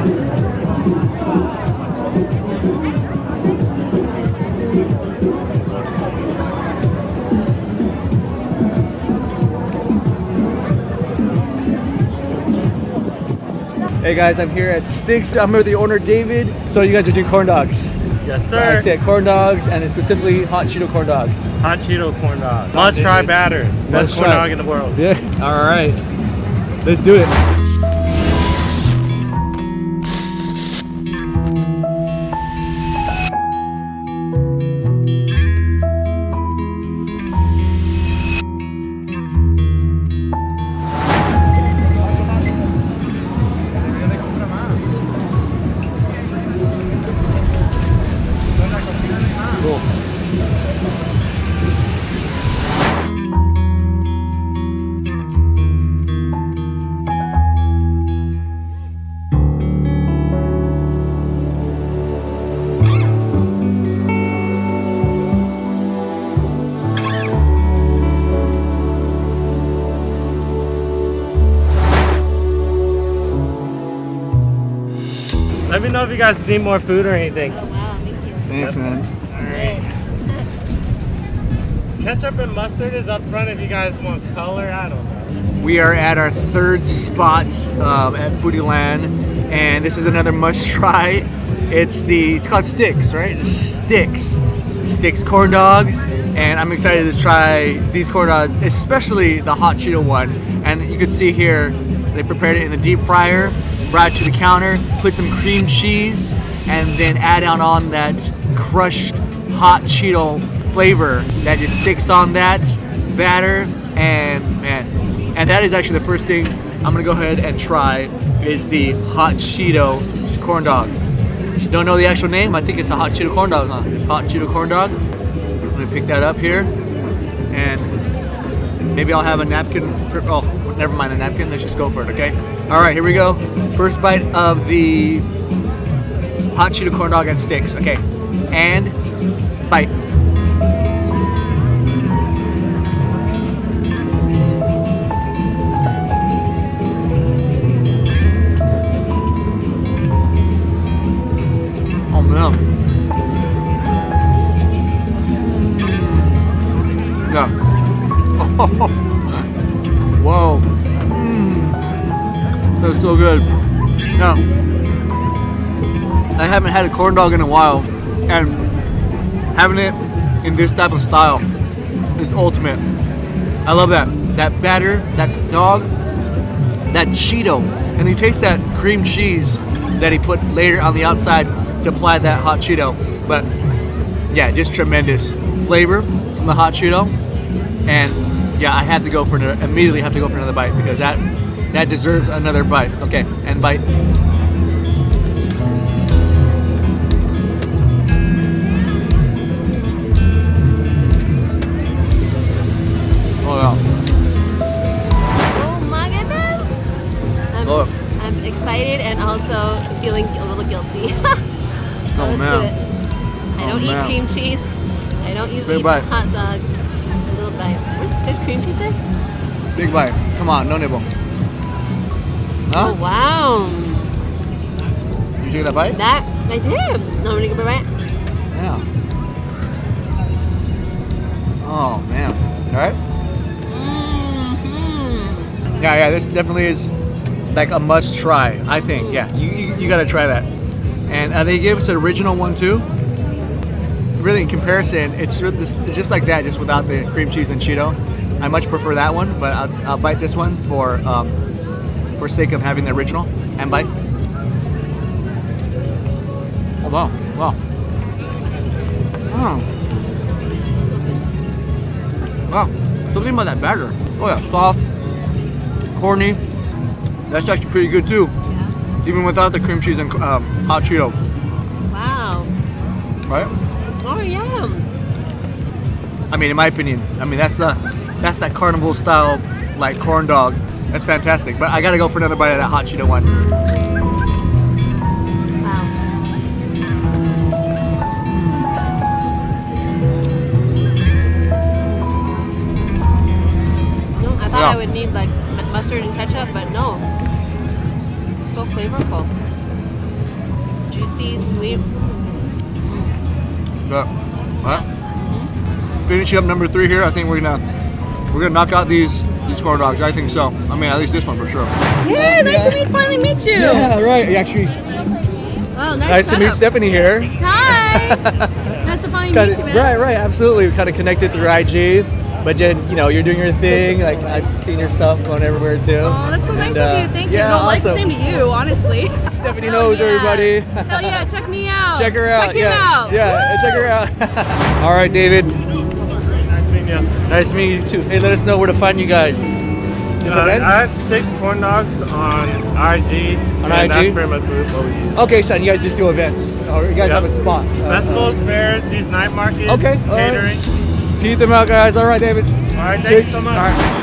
Hey guys, I'm here at Sticks. I'm with the owner, David. So you guys are doing corn dogs? Yes, sir. I said corn dogs, and specifically hot Cheeto corn dogs. Hot Cheeto corn dog. Must try batter. Best corn dog in the world. Yeah. All right. Let's do it. Cool. Let me know if you guys need more food or anything. Oh wow, thank you. Thanks, man. Alright. Ketchup and mustard is up front if you guys want color. I don't know. We are at our third spot at Foodieland, and this is another must try. It's called Sticks, right? Sticks corn dogs, and I'm excited to try these corn dogs, especially the hot Cheeto one. And you can see here they prepared it in the deep fryer, brought it to the counter, put some cream cheese, and then add on that crushed hot Cheeto flavor that just sticks on that batter. And man, and that is actually the first thing I'm gonna go ahead and try is the hot Cheeto corn dog. If you don't know the actual name, I think it's a hot Cheeto corn dog, huh? It's hot Cheeto corn dog. I'm gonna pick that up here, and maybe I'll have a napkin. Oh, never mind a napkin. Let's just go for it, okay? All right, here we go. First bite of the hot Cheeto corn dog and sticks. Okay, and bite. Oh man. Yeah. Oh, whoa. That's so good. Now, I haven't had a corn dog in a while, and having it in this type of style is ultimate. I love that. That batter, that dog, that Cheeto, and you taste that cream cheese that he put later on the outside to apply that hot Cheeto. But yeah, just tremendous flavor from the hot Cheeto. And yeah, I had to go for immediately have to go for another bite because that deserves another bite. Okay, and bite. Oh yeah. Oh my goodness! I'm excited and also feeling a little guilty. Oh man. Do it. I don't eat cream cheese. I don't usually eat hot dogs. It's a little bite. There's cream cheese there? Big bite. Come on, no nibble. Huh? Oh wow. You take that bite? That I did. No, I'm gonna give it a bite. Yeah. Oh man. All right. Yeah, this definitely is like a must try. I think. Yeah, you gotta try that. And they gave us an original one too. Really, in comparison, it's just like that, just without the cream cheese and Cheeto. I much prefer that one, but I'll bite this one for sake of having the original. And bite. Oh wow, wow. Oh. Wow, something about that batter. Oh yeah, soft, corny. That's actually pretty good too. Yeah. Even without the cream cheese and hot Cheeto. Wow. Right? Oh yeah. I mean, in my opinion, that's that carnival style like corn dog. That's fantastic. But I gotta go for another bite of that hot Cheeto one. Wow. No, I thought I would need like mustard and ketchup, but no. So flavorful. juicy, sweet. So, finishing up number 3 here. I think we're gonna knock out these corn dogs. I think so. I mean, at least this one for sure. Yeah, nice to finally meet you. Yeah, right. Actually, Oh, nice to meet Stephanie here. Hi. Nice to finally meet you, man. Right. Absolutely. We kind of connected through IG. But then, you know, you're doing your thing. Like, I've seen your stuff going everywhere too. Oh, that's so nice of you. Thank you. Yeah, No, like the awesome. same to you, honestly. Stephanie knows everybody. Hell yeah, check me out. Check her out. Check him out. Yeah, check her out. All right, David. Nice meeting you. Nice to meet you too. Hey, let us know where to find you guys. I had 6 corn dogs on IG. On and IG? That's pretty much what we use. Okay, son, you guys just do events. Or you guys Yep. have a spot. Festivals, fairs, these night markets, Okay, all right. catering. Keep them out, guys. All right, David. All right, thank you so much. All right.